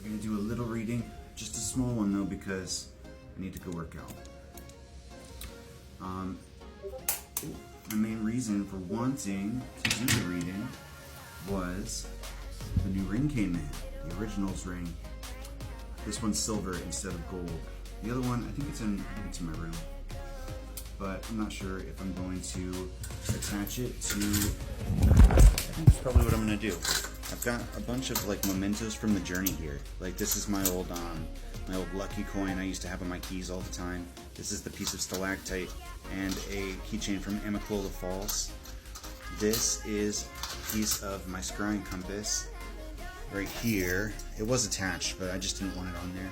I'm gonna do a little reading, just a small one though, because I need to go work out. The main reason for wanting to do the reading was the new ring came in, the Originals ring. This one's silver instead of gold. The other one, I think it's in my room, but I'm not sure if I'm going to attach it to. I think that's probably what I'm gonna do. I've got a bunch of like mementos from the journey here. Like this is my old lucky coin I used to have on my keys all the time. This is the piece of stalactite and a keychain from Amicalola Falls. This is a piece of my scrying compass right here. It was attached, but I just didn't want it on there.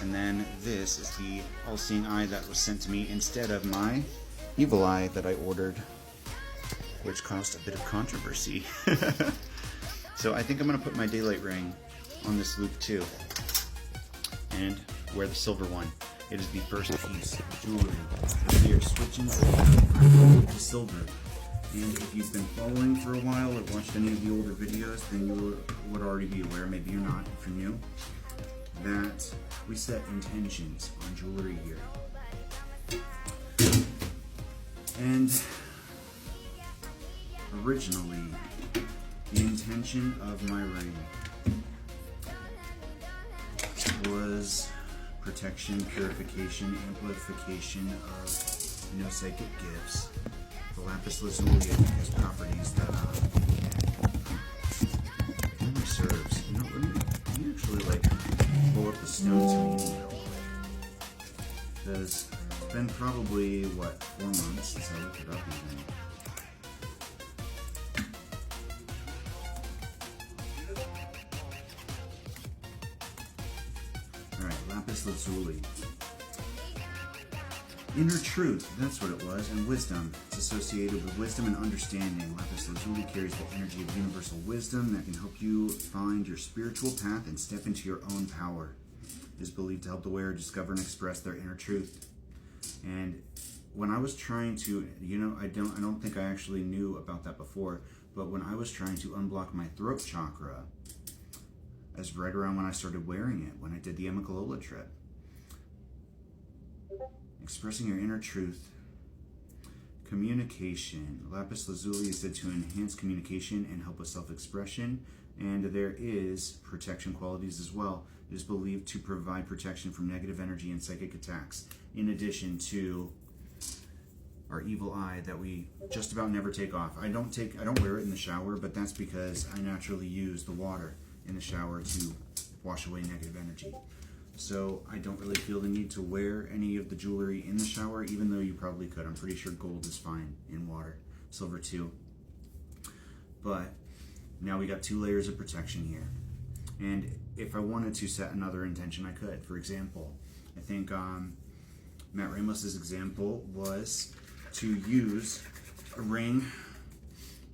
And then this is the all-seeing eye that was sent to me instead of my evil eye that I ordered, which caused a bit of controversy. So I think I'm going to put my daylight ring on this loop too, and wear the silver one. It is the first piece of jewelry. We are switching from gold to silver. And if you've been following for a while or watched any of the older videos, then you would already be aware, maybe you're not if you're new, that we set intentions on jewelry here. And originally, the intention of my ring was protection, purification, amplification of psychic gifts. The lapis lazuli has properties that only serves. Let me actually pull up the stone to me real quick, because it's been probably 4 months since I looked it up even. Lapis lazuli. Inner truth, that's what it was, and wisdom. It's associated with wisdom and understanding. Lapis lazuli carries the energy of universal wisdom that can help you find your spiritual path and step into your own power. It is believed to help the wearer discover and express their inner truth. And when I was trying to, I don't think I actually knew about that before, but when I was trying to unblock my throat chakra, as right around when I started wearing it, when I did the Amicalola trip. Expressing your inner truth. Communication. Lapis lazuli is said to enhance communication and help with self-expression, and there is protection qualities as well. It is believed to provide protection from negative energy and psychic attacks, in addition to our evil eye that we just about never take off. I don't wear it in the shower, but that's because I naturally use the water in the shower to wash away negative energy. So I don't really feel the need to wear any of the jewelry in the shower, even though you probably could. I'm pretty sure gold is fine in water, silver too. But now we got 2 layers of protection here. And if I wanted to set another intention, I could. For example, I think Matt Ramos's example was to use a ring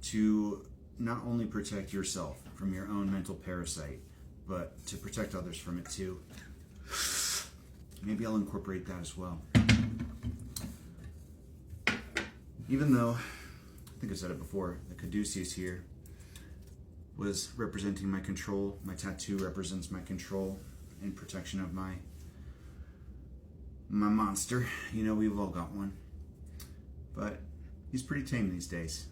to not only protect yourself from your own mental parasite, but to protect others from it too. Maybe I'll incorporate that as well. Even though, I think I said it before, the caduceus here was representing my control. My tattoo represents my control and protection of my monster. We've all got one. But he's pretty tame these days,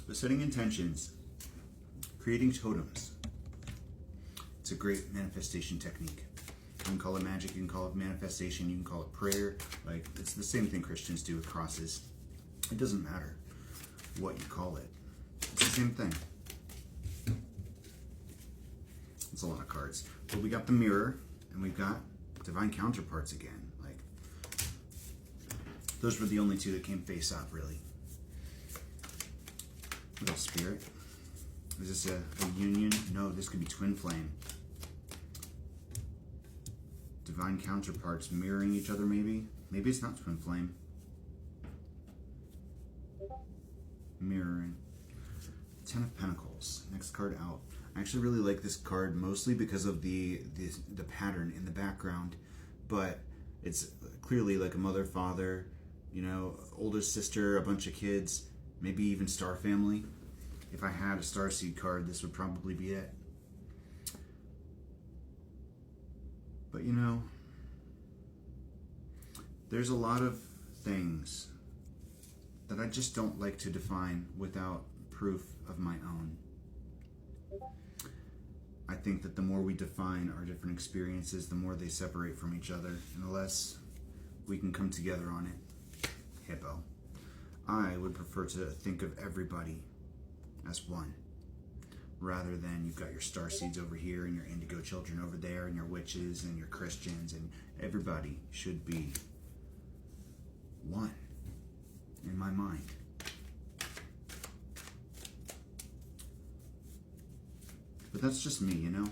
But setting intentions, creating totems, it's a great manifestation technique. You can call it magic, you can call it manifestation, you can call it prayer. It's the same thing Christians do with crosses. It doesn't matter what you call it. It's the same thing. It's a lot of cards. But we got the mirror, and we've got divine counterparts again. Those were the only 2 that came face up, really. Little spirit. Is this a union? No, this could be twin flame. Divine counterparts mirroring each other, maybe? Maybe it's not twin flame. Mirroring. 10 of Pentacles. Next card out. I actually really like this card mostly because of the pattern in the background, but it's clearly like a mother, father, older sister, a bunch of kids, maybe even star family. If I had a Starseed card, this would probably be it. But you know, there's a lot of things that I just don't like to define without proof of my own. I think that the more we define our different experiences, the more they separate from each other, and the less we can come together on it. Hippo. I would prefer to think of everybody as one, rather than you've got your starseeds over here and your indigo children over there and your witches and your Christians, and everybody should be one in my mind. But that's just me, you know?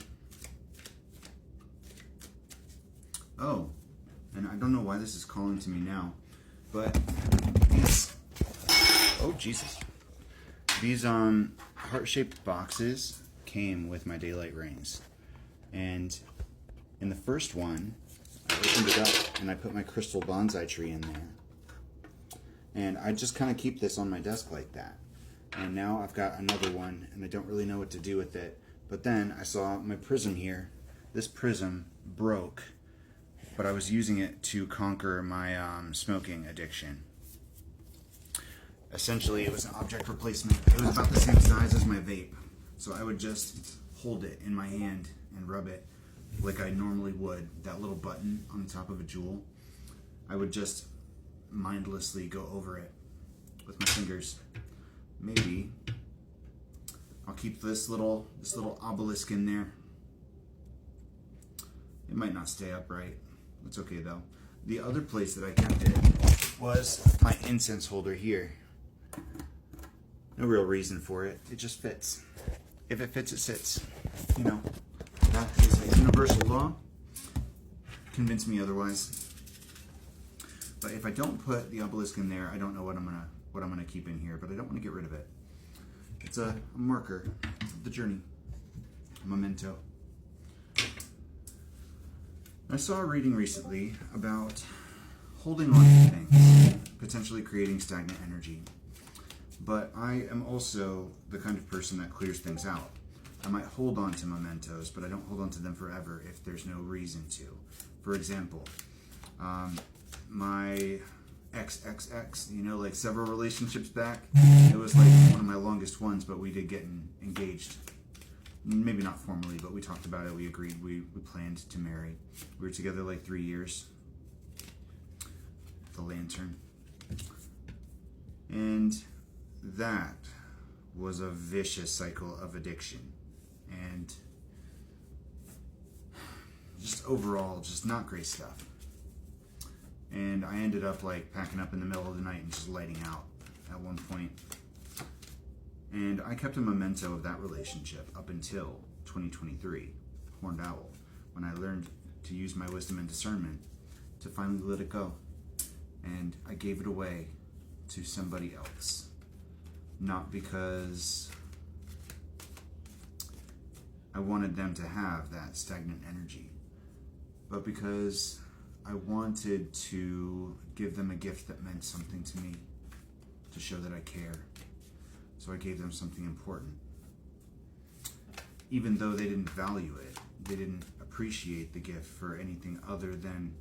Oh, and I don't know why this is calling to me now, but these, oh Jesus, these heart-shaped boxes came with my daylight rings, and in the first one, I opened it up and I put my crystal bonsai tree in there, and I just kind of keep this on my desk like that. And now I've got another one, and I don't really know what to do with it. But then I saw my prism here. This prism broke, but I was using it to conquer my smoking addiction. Essentially, it was an object replacement. It was about the same size as my vape. So I would just hold it in my hand and rub it like I normally would. That little button on the top of a Juul, I would just mindlessly go over it with my fingers. Maybe I'll keep this little obelisk in there. It might not stay upright. That's okay though. The other place that I kept it was my incense holder here. No real reason for it. It just fits. If it fits, it sits. You know, that is a universal law. Convince me otherwise. But if I don't put the obelisk in there, I don't know what I'm gonna keep in here. But I don't want to get rid of it. It's a marker of the journey, a memento. I saw a reading recently about holding on to things, potentially creating stagnant energy. But I am also the kind of person that clears things out. I might hold on to mementos, but I don't hold on to them forever if there's no reason to. For example, my XXX, you know, like several relationships back, it was like one of my longest ones, but we did get engaged. Maybe not formally, but we talked about it, we agreed, we planned to marry. We were together like 3 years. The lantern. And that was a vicious cycle of addiction. And just overall, just not great stuff. And I ended up like packing up in the middle of the night and just lighting out at one point. And I kept a memento of that relationship up until 2023, Horned Owl, when I learned to use my wisdom and discernment to finally let it go. And I gave it away to somebody else. Not because I wanted them to have that stagnant energy, but because I wanted to give them a gift that meant something to me, to show that I care. So I gave them something important. Even though they didn't value it, they didn't appreciate the gift for anything other than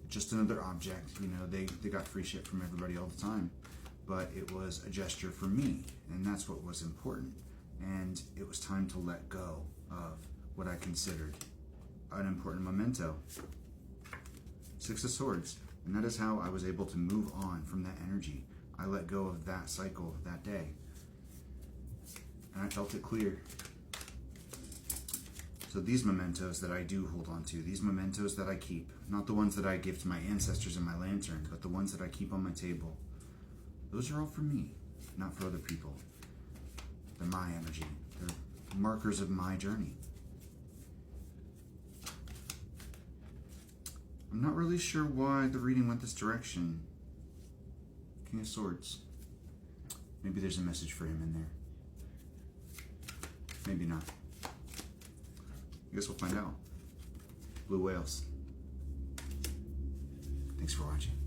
just another object. You know, they got free shit from everybody all the time. But it was a gesture for me, and that's what was important. And it was time to let go of what I considered an important memento. Six of Swords. And that is how I was able to move on from that energy. I let go of that cycle that day. And I felt it clear. So these mementos that I do hold on to, these mementos that I keep, not the ones that I give to my ancestors in my lantern, but the ones that I keep on my table, those are all for me, not for other people. They're my energy. They're markers of my journey. I'm not really sure why the reading went this direction. King of Swords. Maybe there's a message for him in there. Maybe not. I guess we'll find out. Blue whales. Thanks for watching.